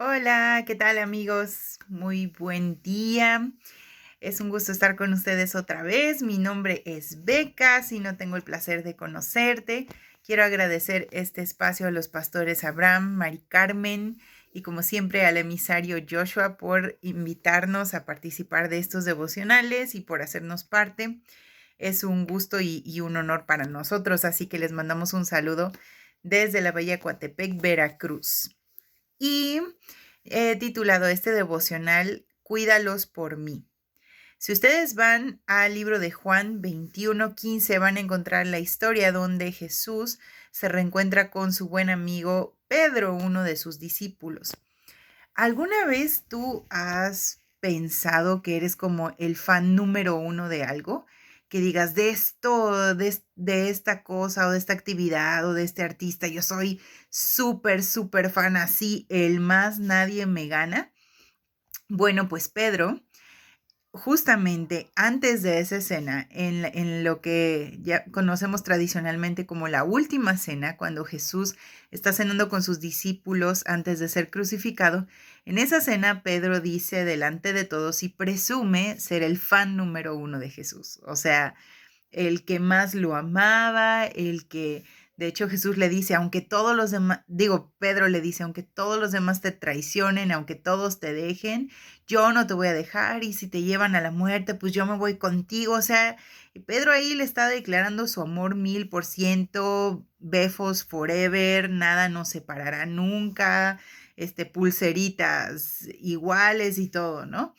Hola, ¿qué tal amigos? Muy buen día. Es un gusto estar con ustedes otra vez. Mi nombre es Beca, si no tengo el placer de conocerte. Quiero agradecer este espacio a los pastores Abraham, Mari Carmen y como siempre al emisario Joshua por invitarnos a participar de estos devocionales y por hacernos parte. Es un gusto y un honor para nosotros, así que les mandamos un saludo desde la Bella Coatepec, Veracruz. Y he titulado este devocional Cuídalos por mí. Si ustedes van al libro de Juan 21:15 van a encontrar la historia donde Jesús se reencuentra con su buen amigo Pedro, uno de sus discípulos. ¿Alguna vez tú has pensado que eres como el fan número uno de algo? Que digas de esto, de esta cosa o de esta actividad o de este artista, yo soy súper, súper fan, así, el más nadie me gana. Bueno, pues Pedro justamente antes de esa escena, en lo que ya conocemos tradicionalmente como la última cena, cuando Jesús está cenando con sus discípulos antes de ser crucificado, en esa cena Pedro dice delante de todos y presume ser el fan número uno de Jesús. O sea, el que más lo amaba, el que, de hecho, Jesús le dice, aunque todos los demás, digo, Pedro le dice, aunque todos los demás te traicionen, aunque todos te dejen, yo no te voy a dejar y si te llevan a la muerte, pues yo me voy contigo. O sea, Pedro ahí le está declarando su amor 1000%, Befos forever, nada nos separará nunca, pulseritas iguales y todo, ¿no?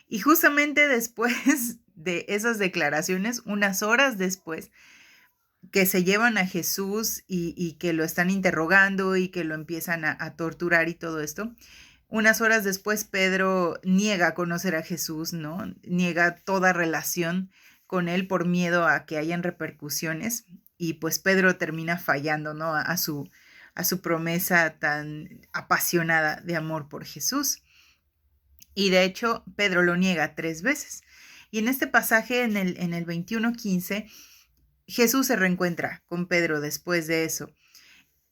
Y justamente después de esas declaraciones, unas horas después, que se llevan a Jesús y que lo están interrogando y que lo empiezan a torturar y todo esto, unas horas después Pedro niega conocer a Jesús, ¿no? Niega toda relación con él por miedo a que hayan repercusiones y pues Pedro termina fallando, ¿no? A su promesa tan apasionada de amor por Jesús. Y de hecho, Pedro lo niega 3 veces. Y en este pasaje, en el 21:15, Jesús se reencuentra con Pedro después de eso.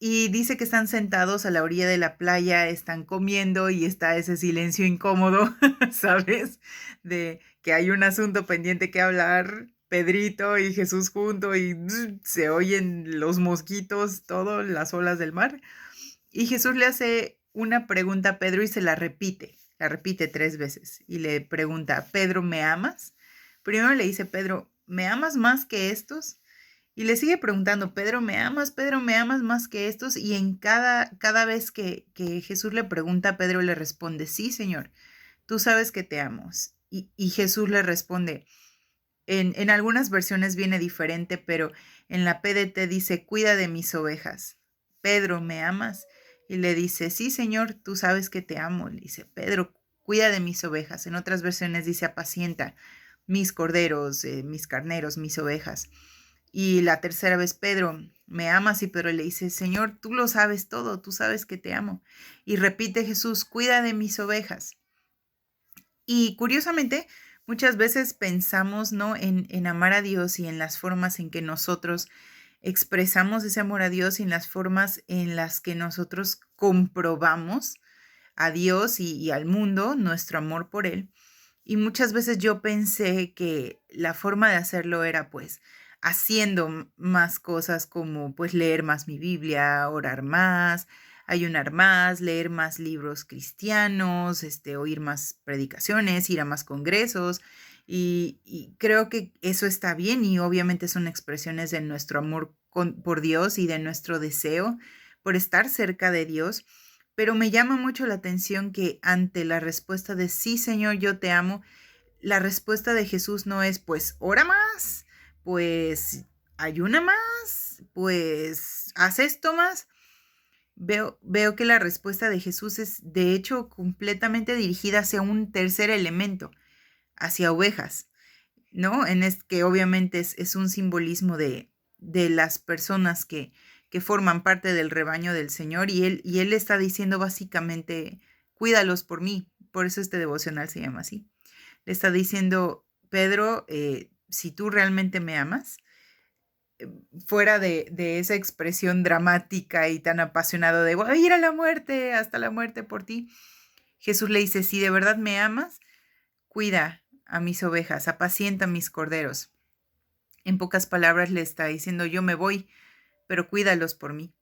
Y dice que están sentados a la orilla de la playa, están comiendo y está ese silencio incómodo, ¿sabes? De que hay un asunto pendiente que hablar, Pedrito y Jesús junto y se oyen los mosquitos, todo, las olas del mar. Y Jesús le hace una pregunta a Pedro y se la repite 3 veces y le pregunta, Pedro, ¿me amas? Primero le dice, Pedro, ¿me amas más que estos? Y le sigue preguntando, Pedro, ¿me amas? Pedro, ¿me amas más que estos? Y en cada vez que Jesús le pregunta, Pedro le responde, sí, Señor, tú sabes que te amo. Y Jesús le responde, en algunas versiones viene diferente, pero en la PDT dice, cuida de mis ovejas. Pedro, ¿me amas? Y le dice, sí, Señor, tú sabes que te amo. Le dice, Pedro, cuida de mis ovejas. En otras versiones dice, apacienta mis corderos, mis carneros, mis ovejas. Y la tercera vez, Pedro, ¿me amas? Y Pedro le dice, Señor, tú lo sabes todo, tú sabes que te amo. Y repite Jesús, cuida de mis ovejas. Y curiosamente, muchas veces pensamos, ¿no? En amar a Dios y en las formas en que nosotros expresamos ese amor a Dios y en las formas en las que nosotros comprobamos a Dios y al mundo nuestro amor por Él. Y muchas veces yo pensé que la forma de hacerlo era pues haciendo más cosas como pues leer más mi Biblia, orar más, ayunar más, leer más libros cristianos, oír más predicaciones, ir a más congresos. Y creo que eso está bien y obviamente son expresiones de nuestro amor por Dios y de nuestro deseo por estar cerca de Dios. Pero me llama mucho la atención que ante la respuesta de sí, Señor, yo te amo, la respuesta de Jesús no es pues ora más, pues ayuna más, pues haz esto más. Veo que la respuesta de Jesús es de hecho completamente dirigida hacia un tercer elemento, hacia ovejas, ¿no? Que obviamente es un simbolismo de las personas que forman parte del rebaño del Señor y él está diciendo básicamente, cuídalos por mí, por eso este devocional se llama así. Le está diciendo, Pedro, si tú realmente me amas, fuera de esa expresión dramática y tan apasionado de voy a ir a la muerte, hasta la muerte por ti, Jesús le dice, si de verdad me amas, cuida a mis ovejas, apacienta a mis corderos. En pocas palabras le está diciendo, yo me voy, pero cuídalos por mí.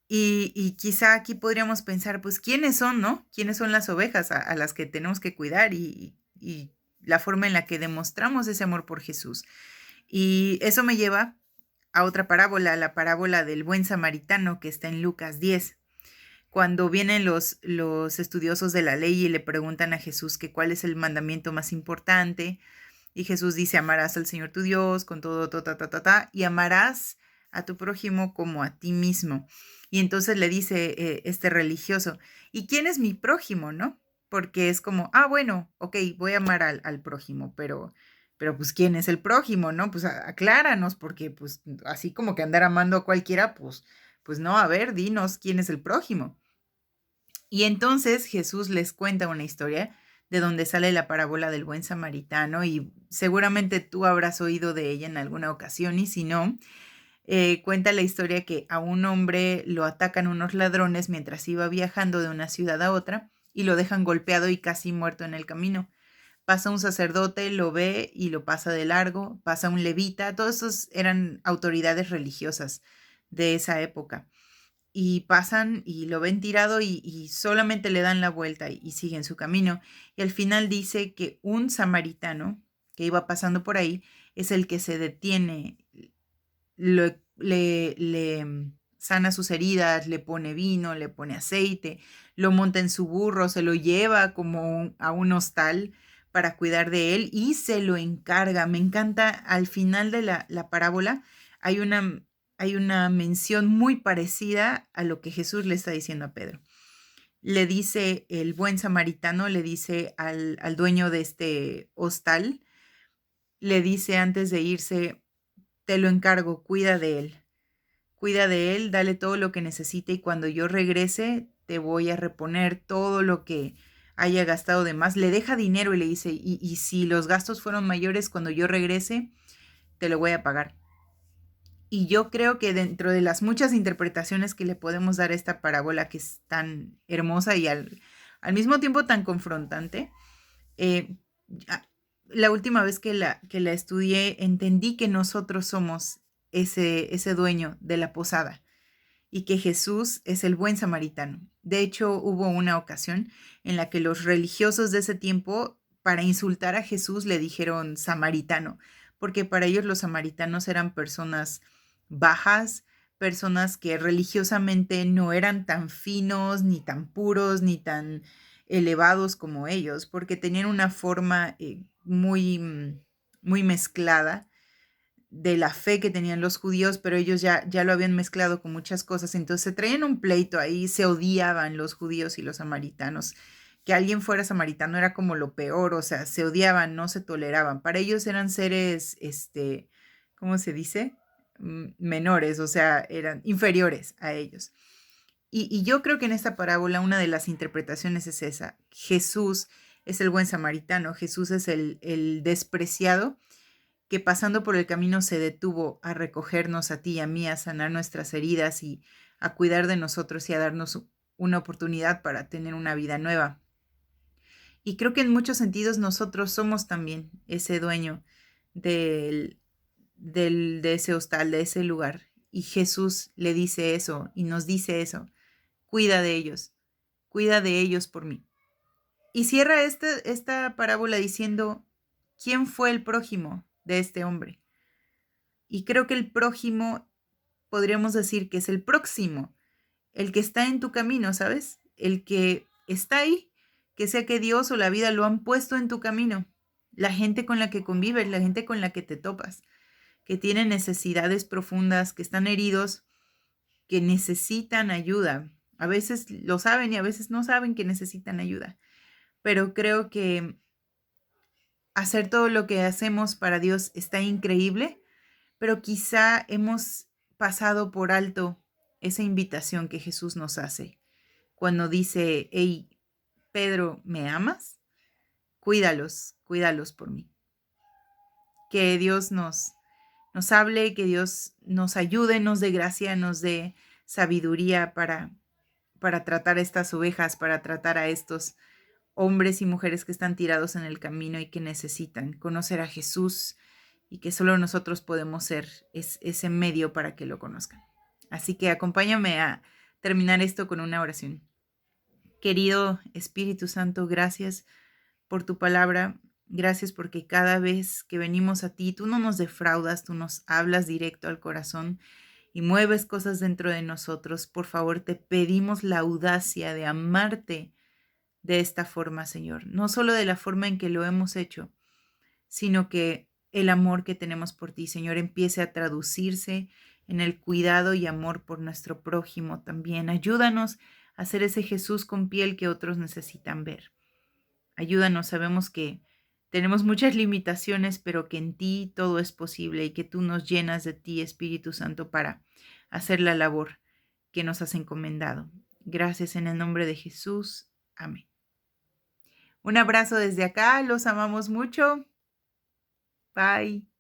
Y quizá aquí podríamos pensar, pues, ¿quiénes son, no? ¿Quiénes son las ovejas a las que tenemos que cuidar y la forma en la que demostramos ese amor por Jesús? Y eso me lleva a otra parábola, la parábola del buen samaritano que está en Lucas 10. Cuando vienen los estudiosos de la ley y le preguntan a Jesús que cuál es el mandamiento más importante, y Jesús dice, amarás al Señor tu Dios con todo, y amarás a tu prójimo como a ti mismo. Y entonces le dice este religioso, ¿y quién es mi prójimo, no? Porque es como, bueno, ok, voy a amar al prójimo, pero pues ¿quién es el prójimo, no? Pues acláranos, porque pues así como que andar amando a cualquiera, pues no, a ver, dinos quién es el prójimo. Y entonces Jesús les cuenta una historia de donde sale la parábola del buen samaritano y seguramente tú habrás oído de ella en alguna ocasión y si no, cuenta la historia que a un hombre lo atacan unos ladrones mientras iba viajando de una ciudad a otra y lo dejan golpeado y casi muerto en el camino. Pasa un sacerdote, lo ve y lo pasa de largo, pasa un levita, todos esos eran autoridades religiosas de esa época y pasan y lo ven tirado y solamente le dan la vuelta y siguen su camino. Y al final dice que un samaritano que iba pasando por ahí es el que se detiene, le sana sus heridas, le pone vino, le pone aceite, lo monta en su burro, se lo lleva como a un hostal para cuidar de él y se lo encarga. Me encanta, al final de la parábola hay una mención muy parecida a lo que Jesús le está diciendo a Pedro. Le dice el buen samaritano, le dice al dueño de este hostal, le dice antes de irse, te lo encargo, cuida de él, dale todo lo que necesite y cuando yo regrese te voy a reponer todo lo que haya gastado de más. Le deja dinero y le dice, y si los gastos fueron mayores cuando yo regrese, te lo voy a pagar. Y yo creo que dentro de las muchas interpretaciones que le podemos dar a esta parábola que es tan hermosa y al mismo tiempo tan confrontante, eh, la última vez que la estudié entendí que nosotros somos ese dueño de la posada y que Jesús es el buen samaritano. De hecho, hubo una ocasión en la que los religiosos de ese tiempo, para insultar a Jesús, le dijeron samaritano, porque para ellos los samaritanos eran personas bajas, personas que religiosamente no eran tan finos, ni tan puros, ni tan elevados como ellos, porque tenían una forma muy mezclada de la fe que tenían los judíos, pero ellos ya lo habían mezclado con muchas cosas, entonces se traían un pleito ahí, se odiaban los judíos y los samaritanos. Que alguien fuera samaritano era como lo peor, o sea, se odiaban, no se toleraban. Para ellos eran seres, ¿cómo se dice? Menores, o sea, eran inferiores a ellos. Y yo creo que en esta parábola una de las interpretaciones es esa. Jesús es el buen samaritano, Jesús es el despreciado que pasando por el camino se detuvo a recogernos a ti y a mí, a sanar nuestras heridas y a cuidar de nosotros y a darnos una oportunidad para tener una vida nueva. Y creo que en muchos sentidos nosotros somos también ese dueño de ese hostal, de ese lugar. Y Jesús le dice eso y nos dice eso. Cuida de ellos por mí. Y cierra esta parábola diciendo, ¿quién fue el prójimo de este hombre? Y creo que el prójimo podríamos decir que es el próximo, el que está en tu camino, ¿sabes? El que está ahí, que sea que Dios o la vida lo han puesto en tu camino. La gente con la que convives, la gente con la que te topas, que tienen necesidades profundas, que están heridos, que necesitan ayuda. A veces lo saben y a veces no saben que necesitan ayuda. Pero creo que hacer todo lo que hacemos para Dios está increíble, pero quizá hemos pasado por alto esa invitación que Jesús nos hace cuando dice, hey, Pedro, ¿me amas? Cuídalos por mí. Que Dios nos nos hable, que Dios nos ayude, nos dé gracia, nos dé sabiduría para tratar a estas ovejas, para tratar a estos hombres y mujeres que están tirados en el camino y que necesitan conocer a Jesús y que solo nosotros podemos ser ese medio para que lo conozcan. Así que acompáñame a terminar esto con una oración. Querido Espíritu Santo, gracias por tu palabra. Gracias porque cada vez que venimos a ti, tú no nos defraudas, tú nos hablas directo al corazón y mueves cosas dentro de nosotros. Por favor, te pedimos la audacia de amarte de esta forma, Señor. No solo de la forma en que lo hemos hecho, sino que el amor que tenemos por ti, Señor, empiece a traducirse en el cuidado y amor por nuestro prójimo también. Ayúdanos a ser ese Jesús con piel que otros necesitan ver. Ayúdanos, sabemos que tenemos muchas limitaciones, pero que en ti todo es posible y que tú nos llenas de ti, Espíritu Santo, para hacer la labor que nos has encomendado. Gracias en el nombre de Jesús. Amén. Un abrazo desde acá, los amamos mucho. Bye.